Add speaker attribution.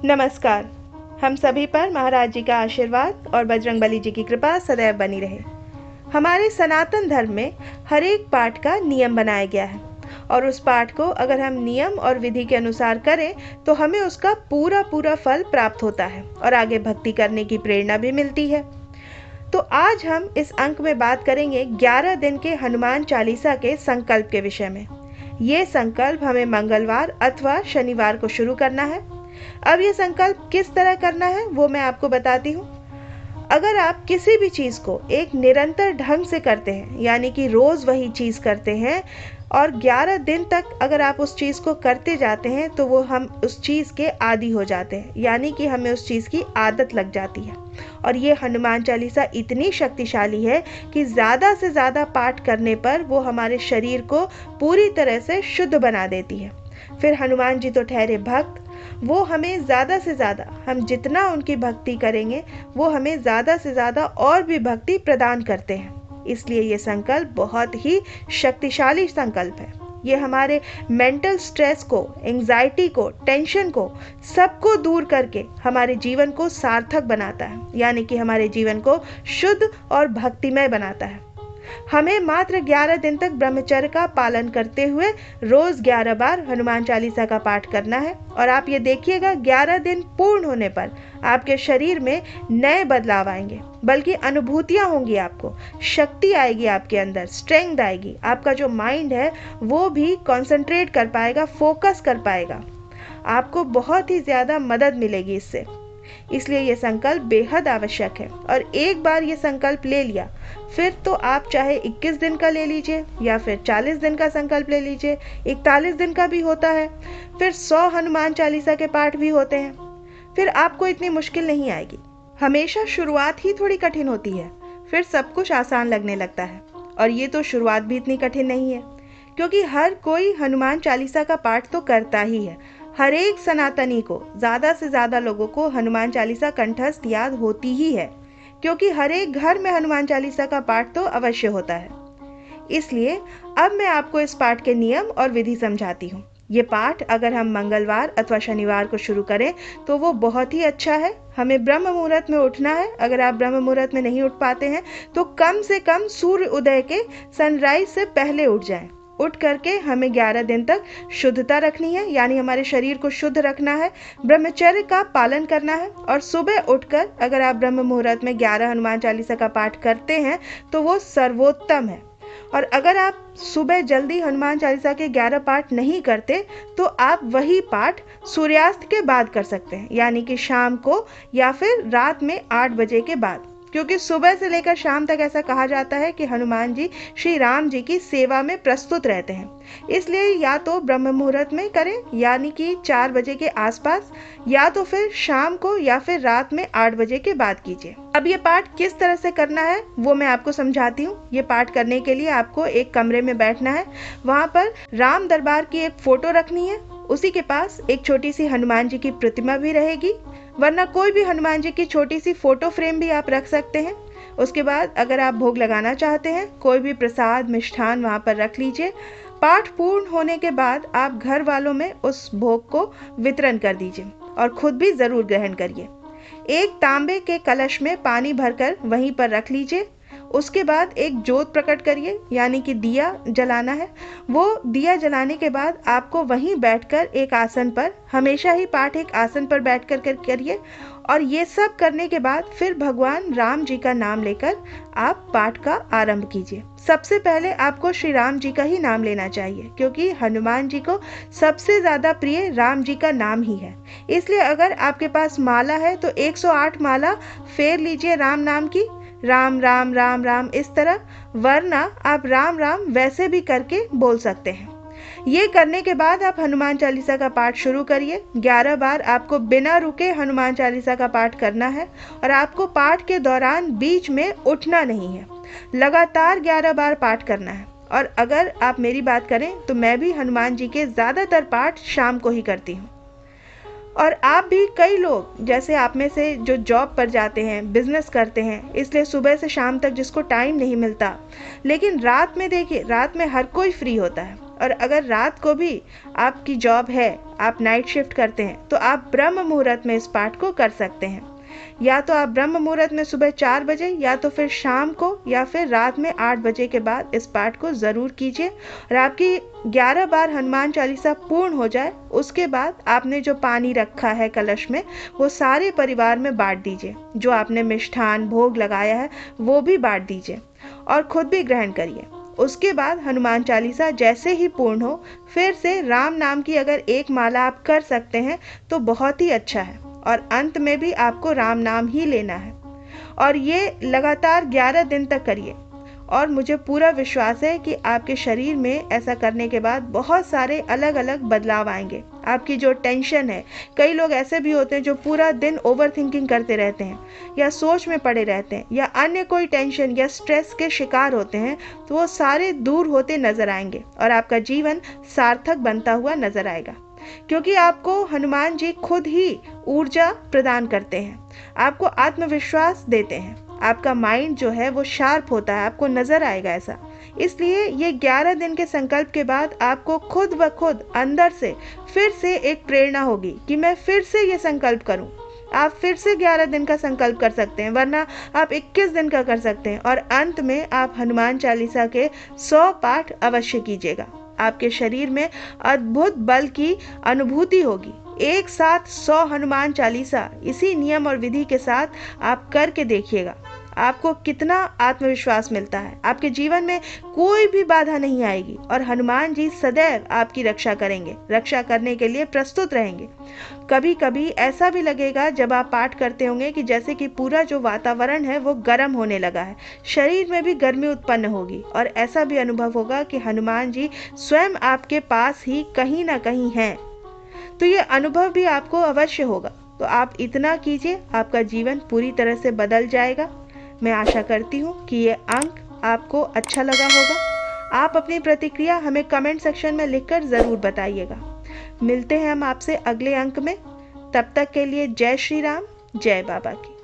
Speaker 1: नमस्कार। हम सभी पर महाराज जी का आशीर्वाद और बजरंगबली जी की कृपा सदैव बनी रहे। हमारे सनातन धर्म में हर एक पाठ का नियम बनाया गया है और उस पाठ को अगर हम नियम और विधि के अनुसार करें तो हमें उसका पूरा पूरा फल प्राप्त होता है और आगे भक्ति करने की प्रेरणा भी मिलती है। तो आज हम इस अंक में बात करेंगे 11 दिन के हनुमान चालीसा के संकल्प के विषय में। ये संकल्प हमें मंगलवार अथवा शनिवार को शुरू करना है। अब ये संकल्प किस तरह करना है वो मैं आपको बताती हूँ। अगर आप किसी भी चीज़ को एक निरंतर ढंग से करते हैं, यानी कि रोज़ वही चीज़ करते हैं और 11 दिन तक अगर आप उस चीज़ को करते जाते हैं तो वो हम उस चीज़ के आदी हो जाते हैं, यानी कि हमें उस चीज़ की आदत लग जाती है। और ये हनुमान चालीसा इतनी शक्तिशाली है कि ज़्यादा से ज़्यादा पाठ करने पर वो हमारे शरीर को पूरी तरह से शुद्ध बना देती है। फिर हनुमान जी तो ठहरे भक्त, वो हमें ज़्यादा से ज़्यादा, हम जितना उनकी भक्ति करेंगे वो हमें ज़्यादा से ज़्यादा और भी भक्ति प्रदान करते हैं। इसलिए ये संकल्प बहुत ही शक्तिशाली संकल्प है। ये हमारे मेंटल स्ट्रेस को, एंजाइटी को, टेंशन को, सबको दूर करके हमारे जीवन को सार्थक बनाता है, यानी कि हमारे जीवन को शुद्ध और भक्तिमय बनाता है। हमें मात्र 11 दिन तक ब्रह्मचर्य का पालन करते हुए रोज 11 बार हनुमान चालीसा का पाठ करना है। और आप ये देखिएगा 11 दिन पूर्ण होने पर आपके शरीर में नए बदलाव आएंगे, बल्कि अनुभूतियां होंगी, आपको शक्ति आएगी, आपके अंदर स्ट्रेंथ आएगी, आपका जो माइंड है वो भी कंसंट्रेट कर पाएगा, फोकस कर पाएगा। आपको बहुत ही ज़्यादा मदद मिलेगी इससे। इसलिए ये संकल्प बेहद आवश्यक है। और एक बार ये संकल्प ले लिया फिर तो आप चाहे 21 दिन का ले लीजिए या फिर 40 दिन का संकल्प ले लीजिए, 41 दिन का भी होता है, फिर 100 हनुमान चालीसा के पाठ भी होते हैं। फिर आपको इतनी मुश्किल नहीं आएगी। हमेशा शुरुआत ही थोड़ी कठिन होती है, फिर सब कुछ आसान लगने लगता है। और ये तो शुरुआत भी इतनी कठिन नहीं है, क्योंकि हर कोई हनुमान चालीसा का पाठ तो करता ही है। हर एक सनातनी को, ज़्यादा से ज़्यादा लोगों को हनुमान चालीसा कंठस्थ याद होती ही है, क्योंकि हर एक घर में हनुमान चालीसा का पाठ तो अवश्य होता है। इसलिए अब मैं आपको इस पाठ के नियम और विधि समझाती हूँ। ये पाठ अगर हम मंगलवार अथवा शनिवार को शुरू करें तो वो बहुत ही अच्छा है। हमें ब्रह्म मुहूर्त में उठना है। अगर आप ब्रह्म मुहूर्त में नहीं उठ पाते हैं तो कम से कम सूर्य उदय के, सनराइज से पहले उठ जाएं। उठ करके हमें 11 दिन तक शुद्धता रखनी है, यानी हमारे शरीर को शुद्ध रखना है, ब्रह्मचर्य का पालन करना है। और सुबह उठकर अगर आप ब्रह्म मुहूर्त में 11 हनुमान चालीसा का पाठ करते हैं तो वो सर्वोत्तम है। और अगर आप सुबह जल्दी हनुमान चालीसा के 11 पाठ नहीं करते तो आप वही पाठ सूर्यास्त के बाद कर सकते हैं, यानी कि शाम को या फिर रात में 8 बजे के बाद। क्योंकि सुबह से लेकर शाम तक ऐसा कहा जाता है कि हनुमान जी श्री राम जी की सेवा में प्रस्तुत रहते हैं। इसलिए या तो ब्रह्म मुहूर्त में करें, यानी कि 4 बजे के आसपास, या तो फिर शाम को या फिर रात में 8 बजे के बाद कीजिए। अब ये पाठ किस तरह से करना है वो मैं आपको समझाती हूँ। ये पाठ करने के लिए आपको एक कमरे में बैठना है। वहाँ पर राम दरबार की एक फोटो रखनी है, उसी के पास एक छोटी सी हनुमान जी की प्रतिमा भी रहेगी, वरना कोई भी हनुमान जी की छोटी सी फोटो फ्रेम भी आप रख सकते हैं। उसके बाद अगर आप भोग लगाना चाहते हैं, कोई भी प्रसाद मिष्ठान वहाँ पर रख लीजिए। पाठ पूर्ण होने के बाद आप घर वालों में उस भोग को वितरण कर दीजिए और खुद भी जरूर ग्रहण करिए। एक तांबे के कलश में पानी भरकर वहीं पर रख लीजिए। उसके बाद एक जोत प्रकट करिए, यानी कि दिया जलाना है। वो दिया जलाने के बाद आपको वहीं बैठकर एक आसन पर, हमेशा ही पाठ एक आसन पर बैठकर करिए। और ये सब करने के बाद फिर भगवान राम जी का नाम लेकर आप पाठ का आरंभ कीजिए। सबसे पहले आपको श्री राम जी का ही नाम लेना चाहिए, क्योंकि हनुमान जी को सबसे ज़्यादा प्रिय राम जी का नाम ही है। इसलिए अगर आपके पास माला है तो 108 माला फेर लीजिए राम नाम की, राम राम राम राम इस तरह, वरना आप राम राम वैसे भी करके बोल सकते हैं। ये करने के बाद आप हनुमान चालीसा का पाठ शुरू करिए। 11 बार आपको बिना रुके हनुमान चालीसा का पाठ करना है और आपको पाठ के दौरान बीच में उठना नहीं है। लगातार 11 बार पाठ करना है। और अगर आप मेरी बात करें तो मैं भी हनुमान जी के ज़्यादातर पाठ शाम को ही करती हूँ। और आप भी, कई लोग जैसे आप में से जो जॉब पर जाते हैं, बिजनेस करते हैं, इसलिए सुबह से शाम तक जिसको टाइम नहीं मिलता, लेकिन रात में देखिए, रात में हर कोई फ्री होता है। और अगर रात को भी आपकी जॉब है, आप नाइट शिफ्ट करते हैं तो आप ब्रह्म मुहूर्त में इस पाठ को कर सकते हैं। या तो आप ब्रह्म मुहूर्त में सुबह 4 बजे या तो फिर शाम को या फिर रात में 8 बजे के बाद इस पाठ को ज़रूर कीजिए। और आपकी 11 बार हनुमान चालीसा पूर्ण हो जाए उसके बाद आपने जो पानी रखा है कलश में वो सारे परिवार में बांट दीजिए। जो आपने मिष्ठान भोग लगाया है वो भी बांट दीजिए और खुद भी ग्रहण करिए। उसके बाद हनुमान चालीसा जैसे ही पूर्ण हो फिर से राम नाम की अगर एक माला आप कर सकते हैं तो बहुत ही अच्छा है। और अंत में भी आपको राम नाम ही लेना है और ये लगातार 11 दिन तक करिए। और मुझे पूरा विश्वास है कि आपके शरीर में ऐसा करने के बाद बहुत सारे अलग अलग बदलाव आएंगे। आपकी जो टेंशन है, कई लोग ऐसे भी होते हैं जो पूरा दिन ओवर थिंकिंग करते रहते हैं या सोच में पड़े रहते हैं या अन्य कोई टेंशन या स्ट्रेस के शिकार होते हैं, तो वो सारे दूर होते नजर आएंगे और आपका जीवन सार्थक बनता हुआ नजर आएगा। क्योंकि आपको हनुमान जी खुद ही ऊर्जा प्रदान करते हैं, आपको आत्मविश्वास देते हैं, आपका माइंड जो है वो शार्प होता है, आपको नजर आएगा ऐसा। इसलिए ये 11 दिन के संकल्प के बाद आपको खुद ब खुद अंदर से फिर से एक प्रेरणा होगी कि मैं फिर से ये संकल्प करूं। आप फिर से 11 दिन का संकल्प कर सकते हैं, वरना आप 21 दिन का कर सकते हैं। और अंत में आप हनुमान चालीसा के 100 पाठ अवश्य कीजिएगा। आपके शरीर में अद्भुत बल की अनुभूति होगी। एक साथ 100 हनुमान चालीसा इसी नियम और विधि के साथ आप करके देखिएगा, आपको कितना आत्मविश्वास मिलता है। आपके जीवन में कोई भी बाधा नहीं आएगी और हनुमान जी सदैव आपकी रक्षा करेंगे, रक्षा करने के लिए प्रस्तुत रहेंगे। कभी कभी ऐसा भी लगेगा जब आप पाठ करते होंगे कि जैसे कि पूरा जो वातावरण है वो गर्म होने लगा है, शरीर में भी गर्मी उत्पन्न होगी और ऐसा भी अनुभव होगा कि हनुमान जी स्वयं आपके पास ही कहीं ना कहीं हैं। तो ये अनुभव भी आपको अवश्य होगा। तो आप इतना कीजिए, आपका जीवन पूरी तरह से बदल जाएगा। मैं आशा करती हूँ कि ये अंक आपको अच्छा लगा होगा। आप अपनी प्रतिक्रिया हमें कमेंट सेक्शन में लिखकर ज़रूर बताइएगा। मिलते हैं हम आपसे अगले अंक में। तब तक के लिए जय श्री राम, जय बाबा की।